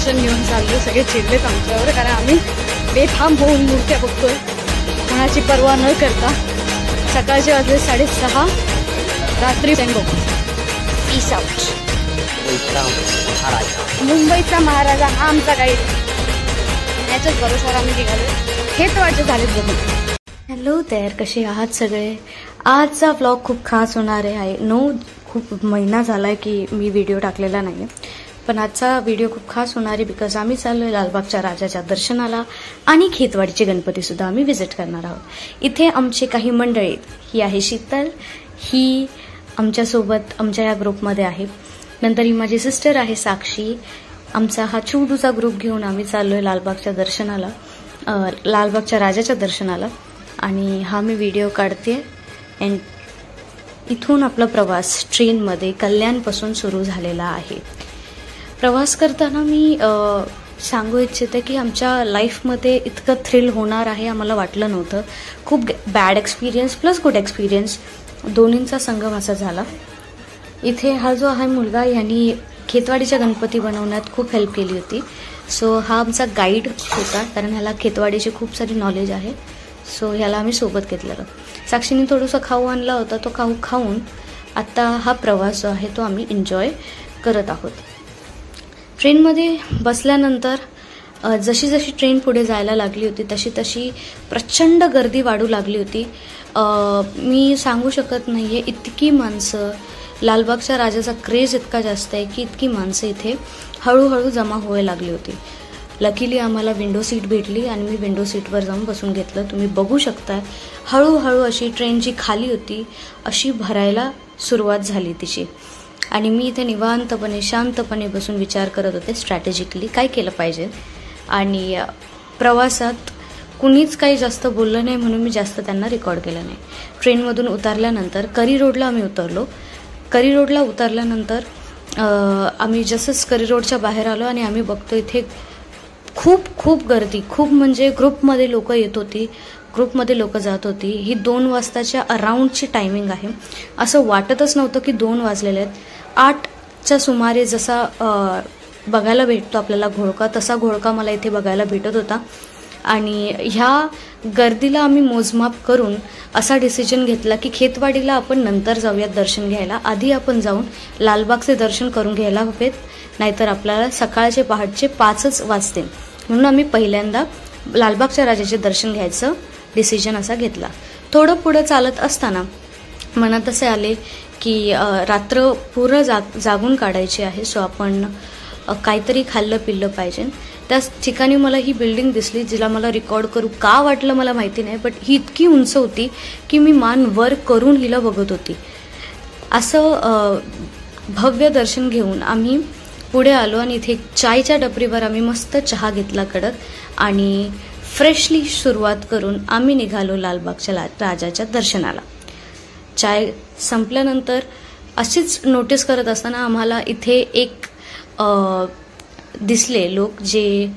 Tension घेऊन चाललो, सगळे चिडलेत आमच्यावर कारण आम्ही बेथांब होऊन मूर्त्या बघतोय कोणाची पर्वा न करता। सकाळचे वाजले 6:30, रात्री सेंगो पीस आउट। मुंबईचा महाराजा हा आमचा गाईड, याच्याच भरोशावर आम्ही निघालो। खेतवाडचे झालेत बघून। हॅलो तर कसे आहात सगळे? आजचा व्लॉग खूप खास होणार आहे। खूप महिना झालाय की मी व्हिडिओ टाकलेला नाही, पण आजचा व्हिडिओ खूप खास होणार आहे बिकॉज आम्ही चाललोय लालबागच्या राजाच्या दर्शनाला आणि खेतवाडीचे गणपती सुद्धा आम्ही व्हिजिट करणार आहोत। इथे आमचे काही मंडळी, ही आहे शीतल, ही आमच्यासोबत आमच्या या ग्रुपमध्ये आहे। नंतर ही माझी सिस्टर आहे साक्षी। आमचा हा छोटूसा ग्रुप घेऊन आम्ही चाललोय लालबागच्या दर्शनाला, लालबागच्या राजाच्या दर्शनाला। आणि हा मी व्हिडिओ काढते अँड इथून आपला प्रवास ट्रेनमध्ये कल्याणपासून सुरू झालेला आहे। प्रवास करताना मी सांगू इच्छिते की आमच्या लाईफमध्ये इतकं थ्रिल होणार आहे आम्हाला वाटलं नव्हतं। खूप bad experience plus good experience दोन्हींचा संगम असा झाला। इथे हा जो आहे मुलगा, यांनी खेतवाडीच्या गणपती बनवण्यात खूप हेल्प केली होती। सो हा आमचा गाईड होता कारण ह्याला खेतवाडीची खूप सारी नॉलेज आहे। सो ह्याला आम्ही सोबत घेतलेलं। साक्षीने थोडंसं खाऊ आणला होता, तो खाऊ खाऊन आता हा प्रवास जो आहे तो आम्ही एन्जॉय करत आहोत। ट्रेनमध्ये बसल्यानंतर जशी जशी ट्रेन पुढे जायला लागली होती तशी तशी प्रचंड गर्दी वाढू लागली होती। मी सांगू शकत नाहीये, इतकी माणसं, लालबागच्या राजाचा क्रेज इतका जास्त आहे की इतकी माणसं इथे हळूहळू जमा व्हायला लागली होती। लकीली आम्हाला विंडो सीट भेटली आणि मी विंडो सीटवर जाऊन बसून घेतलं। तुम्ही बघू शकता हळूहळू अशी ट्रेन जी खाली होती अशी भरायला सुरुवात झाली तिची। आणि मी इथे निवांतपणे शांतपणे बसून विचार करत होते स्ट्रॅटेजिकली काय केलं पाहिजे। आणि प्रवासात कुणीच काही जास्त बोललं नाही म्हणून मी जास्त त्यांना रेकॉर्ड केलं नाही। ट्रेनमधून उतरल्यानंतर करी रोडला आम्ही उतरलो। करी रोडला उतरल्यानंतर आम्ही जसंच करी रोडच्या बाहेर आलो आणि आम्ही बघतो इथे खूप खूप गर्दी, खूप म्हणजे ग्रुपमध्ये लोक येत होती, ग्रुपमध्ये लोक जात होती। ही 2 वाजताच्या अराउंडची टायमिंग आहे। असं वाटतच नव्हतं की 2 वाजलेले आहेत। 8च्या सुमारे जसा बघायला भेटतो आपल्याला घोळका, तसा घोळका मला इथे बघायला भेटत होता। आणि ह्या गर्दीला आम्ही मोजमाप करून असा डिसिजन घेतला की खेतवाडीला आपण नंतर जाऊयात दर्शन घ्यायला, आधी आपण जाऊन लालबागचे दर्शन करून घ्यायला हवेत, नाहीतर आपल्याला सकाळचे पहाटचे 5च वाजतील। म्हणून आम्ही पहिल्यांदा लालबागच्या राजाचे दर्शन घ्यायचं डिसिजन असा घेतला। थोडं पुढे चालत असताना मनात असे आले की रात्र पूर्ण जागून काढायची आहे, सो आपण काहीतरी खाल्लं पिल्लं पाहिजे। त्याच ठिकाणी मला ही बिल्डिंग दिसली जिला मला रेकॉर्ड करू का वाटलं मला माहिती नाही, बट ही इतकी उंच होती की मी मान वर करून हिला बघत होती। असं भव्य दर्शन घेऊन आम्ही पुढे आलो आणि इथे चायच्या टपरीवर आम्ही मस्त चहा घेतला कडक आणि फ्रेशली सुरुवात करून आम्ही निघालो लालबागच्या राजाच्या दर्शनाला। चाय संपल्यानंतर अशीच नोटीस करत असताना आम्हाला इथे एक दिसले लोक जे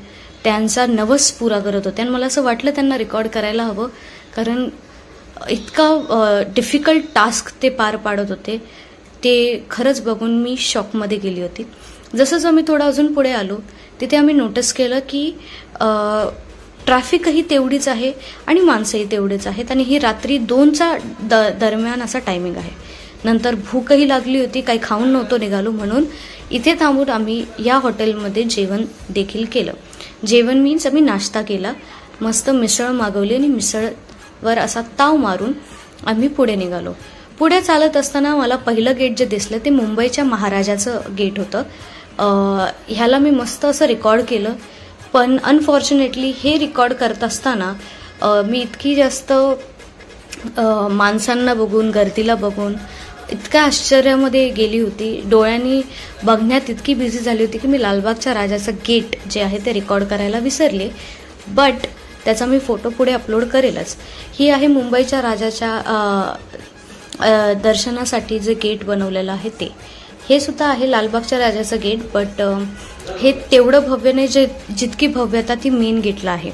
त्यांचा नवस पुरा करत होते आणि मला असं वाटलं त्यांना रेकॉर्ड करायला हवं कारण इतका डिफिकल्ट टास्क ते पार पाडत होते। ते खरंच बघून मी शॉकमध्ये गेली होती। जसंच आम्ही थोडं अजून पुढे आलो तिथे आम्ही नोटीस केलं की ट्रॅफिकही तेवढीच आहे आणि माणसंही तेवढीच आहेत आणि ही रात्री 2च्या दरम्यान असा टायमिंग आहे। नंतर भूकही लागली होती, काही खाऊन नव्हतो निघालो म्हणून इथे थांबून आम्ही या हॉटेलमध्ये जेवण देखील केलं। जेवण मीन्स आम्ही नाश्ता केला, मस्त मिसळ मागवली आणि मिसळवर असा ताव मारून आम्ही पुढे निघालो। पुढे चालत असताना मला पहिलं गेट जे दिसलं ते मुंबईच्या महाराजाचं गेट होतं। ह्याला मी मस्त असं रेकॉर्ड केलं, पण अनफॉर्च्युनेटली हे रेकॉर्ड करत असताना मी इतकी जास्त माणसांना बघून, गर्दीला बघून इतक्या आश्चर्यामध्ये गेली होती, डोळ्यांनी बघण्यात इतकी बिझी झाली होती की मी लालबागच्या राजाचं गेट जे आहे ते रेकॉर्ड करायला विसरले। बट त्याचा मी फोटो पुढे अपलोड करेलच। ही आहे मुंबईच्या राजाच्या दर्शनासाठी जे गेट बनवलेलं आहे ते, हे सुद्धा आहे लालबागच्या राजाचं गेट, बट हे तेवढं भव्य नाही जितकी भव्यता ती मेन गेटला आहे।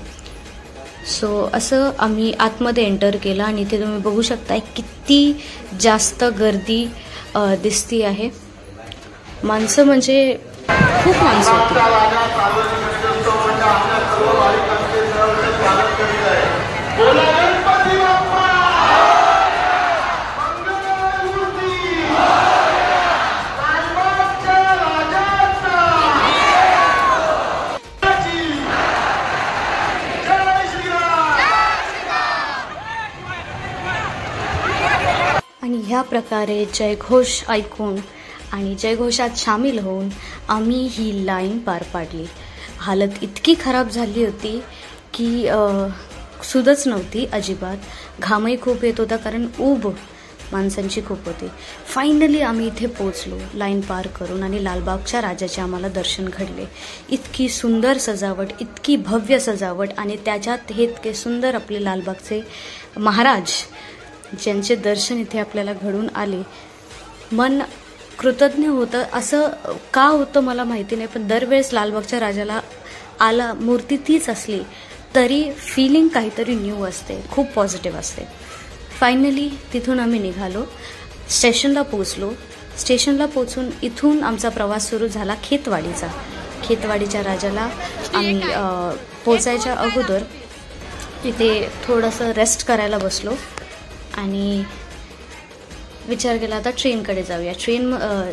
सो असं आम्ही आतमध्ये एंटर केलं आणि इथे तुम्ही बघू शकता किती जास्त गर्दी दिसती आहे। माणसं म्हणजे खूप माणसं होती. आणि ह्या प्रकारे जयघोष ऐकून आणि जयघोषात सामील होऊन आम्ही ही लाईन पार पाडली. हालत इतकी खराब झाली होती की सुदच नव्हती अजिबात. घामही खूप येत होता कारण ऊब माणसांची खूप होती. फायनली आम्ही इथे पोचलो लाईन पार करून आणि लालबागच्या राजाचे आम्हाला दर्शन घडले. इतकी सुंदर सजावट, इतकी भव्य सजावट आणि त्याच्यात हे इतके सुंदर आपले लालबागचे महाराज ज्यांचे दर्शन इथे आपल्याला घडून आले. मन कृतज्ञ होतं. असं का होतं मला माहिती नाही, पण दरवेळेस लालबागच्या राजाला आला मूर्ती तीच असली तरी फिलिंग काहीतरी न्यू असते, खूप पॉझिटिव्ह असते. फायनली तिथून आम्ही निघालो, स्टेशनला पोचलो. स्टेशनला पोचून इथून आमचा प्रवास सुरू झाला खेतवाडीचा. खेतवाडीच्या राजाला आम्ही पोचायच्या अगोदर इथे थोडंसं रेस्ट करायला बसलो आणि विचार केला आता ट्रेनकडे जाऊया.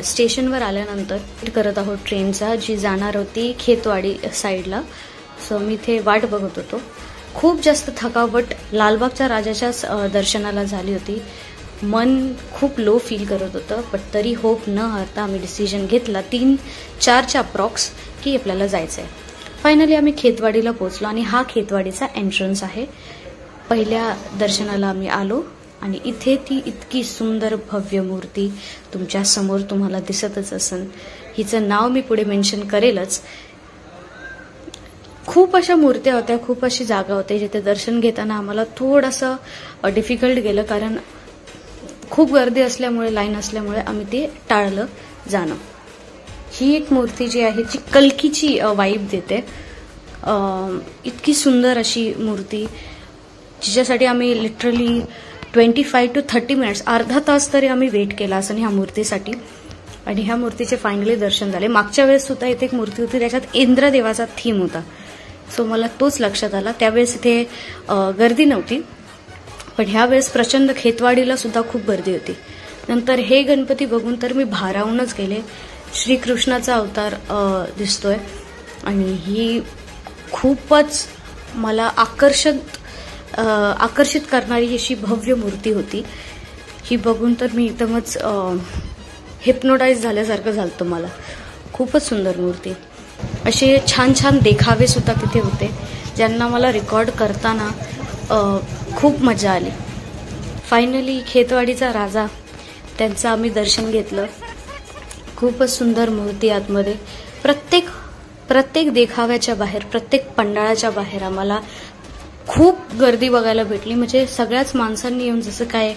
स्टेशनवर आल्यानंतर करत आहोत ट्रेनचा, जी जाणार होती खेतवाडी साईडला. सो मी इथे वाट बघत होतो. खूप जास्त थकावट लालबागच्या राजाच्याच दर्शनाला झाली होती. मन खूप लो फील करत होतं, पण तरी होप न हारता आम्ही डिसिजन घेतला 3-4च्या अप्रॉक्स की आपल्याला जायचं आहे. फायनली आम्ही खेतवाडीला पोचलो आणि हा खेतवाडीचा एंट्रन्स आहे. पहिल्या दर्शनाला आम्ही आलो आणि इथे ती इतकी सुंदर भव्य मूर्ती तुमच्या समोर तुम्हाला दिसतच असेल. हिचं नाव मी पुढे मेन्शन करेलच. खूप अशा मूर्त्या होत्या, खूप अशी जागा होती जिथे दर्शन घेताना आम्हाला थोडंसं डिफिकल्ट गेलं कारण खूप गर्दी असल्यामुळे, लाईन असल्यामुळे आम्ही ते टाळलं जाणं. ही एक मूर्ती जी आहे ती कल्कीची वाईब देते. इतकी सुंदर अशी मूर्ती जिच्यासाठी आम्ही लिटरली 25 to 30 मिनिट्स, अर्धा तास तरी आम्ही वेट केला असं ह्या मूर्तीसाठी. आणि ह्या मूर्तीचे फायनली दर्शन झाले. मागच्या वेळेस सुद्धा इथे एक मूर्ती होती, त्याच्यात इंद्रदेवाचा थीम होता. सो मला तोच लक्षात आला. त्यावेळेस इथे गर्दी नव्हती, पण ह्या वेळेस प्रचंड खेतवाडीला सुद्धा खूप गर्दी होती. नंतर हे गणपती बघून तर मी भारावूनच गेले. श्रीकृष्णाचा अवतार दिसतोय आणि ही खूपच मला आकर्षित करणारी अशी भव्य मूर्ती होती. ही बघून तर मी एकदमच हिप्नोटाईज झाल्यासारखं झालं मला. खूपच सुंदर मूर्ती. असे छान छान देखावे सुद्धा तिथे होते ज्यांना मला रेकॉर्ड करताना खूप मजा आली. फायनली खेतवाडीचा राजा त्यांचं आम्ही दर्शन घेतलं. खूपच सुंदर मूर्ती आतमध्ये. प्रत्येक देखाव्याच्या बाहेर, प्रत्येक पंडाळाच्या बाहेर आम्हाला खूप गर्दी बघायला भेटली. म्हणजे सगळ्याच माणसांनी येऊन जसं काय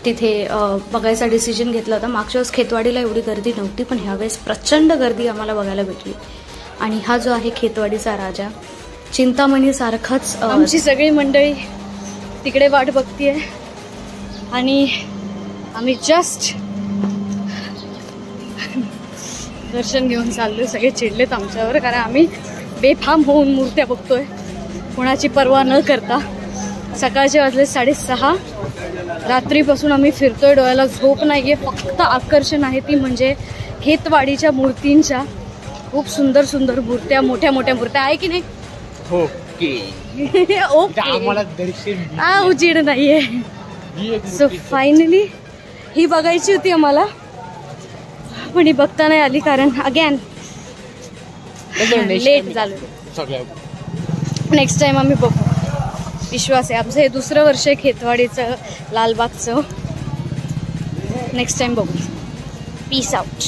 तिथे बघायचा डिसिजन घेतला होता. मागच्या वेळेस खेतवाडीला एवढी गर्दी नव्हती, पण ह्यावेळेस प्रचंड गर्दी आम्हाला बघायला भेटली. आणि हा जो आहे खेतवाडीचा राजा, चिंतामणी सारखाच आमची सगळी मंडळी तिकडे वाट बघतीये आणि आम्ही जस्ट दर्शन घेऊन चाललोय. सगळे चिडलेत आमच्यावर कारण आम्ही बेफाम होऊन मूर्त्या बघतोय कोणाची पर्वा न करता. सकाळचे वाजले 6:30. रात्रीपासून आम्ही फिरतोय, डोळ्याला झोप नाहीये. फक्त आकर्षण आहे ती म्हणजे खेतवाडीच्या मूर्तींच्या. खूप सुंदर सुंदर मूर्त्या, मोठ्या मोठ्या मूर्त्या आहे की नाही? ओके आम्हाला दर्शन उजीड नाहीये. सो फायनली ही बघायची होती आम्हाला, पण ही बघता नाही आली कारण अगेन लेट झालं. नेक्स्ट टाइम आम्ही बघू, विश्वास आहे आमचं. हे दुसरं वर्ष आहे खेतवाडीचं, लालबागचं. नेक्स्ट टाइम बघू. Peace out.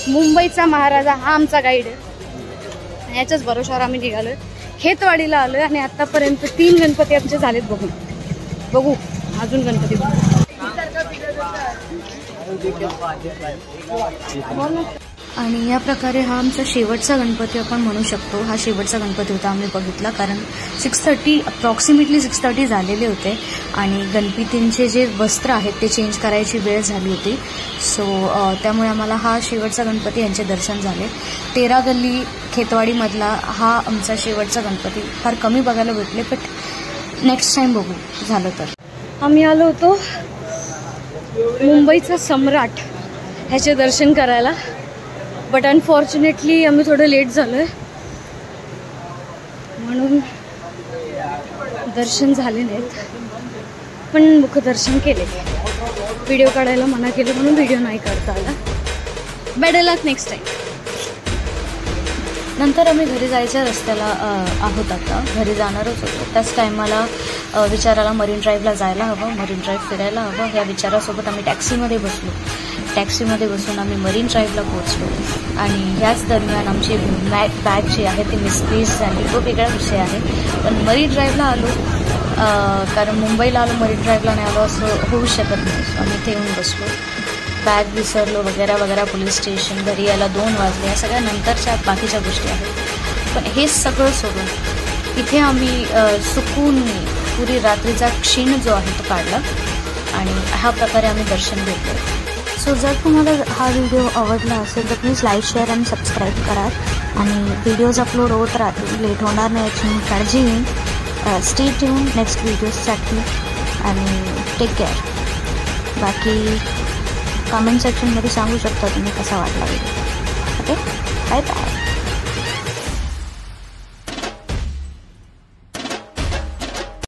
मुंबईचा महाराजा हा आमचा गाईड आहे. याच्याच भरोशावर आम्ही निघालोय. खेतवाडीला आलोय आणि आतापर्यंत 3 गणपती आमचे झालेत. बघू अजून गणपती आणि या प्रकारे हा आमचा शेवटचा गणपती आपण म्हणू शकतो. हा शेवटचा गणपती होता आम्ही बघितला, कारण 6:30 अप्रॉक्सिमेटली 6:30 झालेले होते आणि गणपतींचे जे वस्त्र आहेत ते चेंज करायची वेळ झाली होती. सो त्यामुळे आम्हाला हा शेवटचा गणपती यांचे दर्शन झाले. 13 गल्ली खेतवाडीमधला हा आमचा शेवटचा गणपती. फार कमी बघायला भेटले, बट नेक्स्ट टाईम बघू झालं तर. आम्ही आलो होतो मुंबईचा सम्राट ह्याचे दर्शन करायला, बट अनफॉर्च्युनेटली आम्ही थोडं लेट झालो आहे म्हणून दर्शन झाले नाहीत, पण मुखदर्शन केले. व्हिडिओ काढायला मना केलं म्हणून व्हिडिओ नाही काढता आला. बेटर लक नेक्स्ट टाईम. नंतर आम्ही घरी जायच्या रस्त्याला आहोत. आता घरी जाणारच होतो. त्याच टायमाला विचाराला मरीन ड्राईव्हला जायला हवं, मरीन ड्राईव्ह फिरायला हवं, या विचारासोबत आम्ही टॅक्सीमध्ये बसलो. टॅक्सीमध्ये बसून आम्ही मरीन ड्राईव्हला पोहोचलो आणि ह्याच दरम्यान आमची बॅग जी आहे ती मिसप्लेस झाली. तो वेगळा विषय आहे, पण मरीन ड्राईव्हला आलो, कारण मुंबईला आलो मरीन ड्राईव्हला नाही आलो असं होऊ शकत नाही. आम्ही इथे येऊन बसलो, बॅग विसरलो वगैरे वगैरे. पोलीस स्टेशन, घरी यायला 2 वाजले. या सगळ्या नंतरच्या बाकीच्या गोष्टी आहेत, पण हे सगळं सोडून इथे आम्ही सुकूनने पुरी रात्रीचा क्षीण जो आहे तो काढला आणि ह्या प्रकारे आम्ही दर्शन घेतलं. सो जर तुम्हाला हा व्हिडिओ आवडला असेल तर प्लीज लाईक, शेअर आणि सबस्क्राईब करा आणि व्हिडिओज अपलोड होत राहतील, लेट होणार नाही याची मी काळजी घेईन. स्टे ट्यून नेक्स्ट व्हिडिओजसाठी आणि टेक केअर. बाकी कमेंट सेक्शनमध्ये सांगू शकता तुम्ही कसा वाटला व्हिडिओ. Okay, bye bye.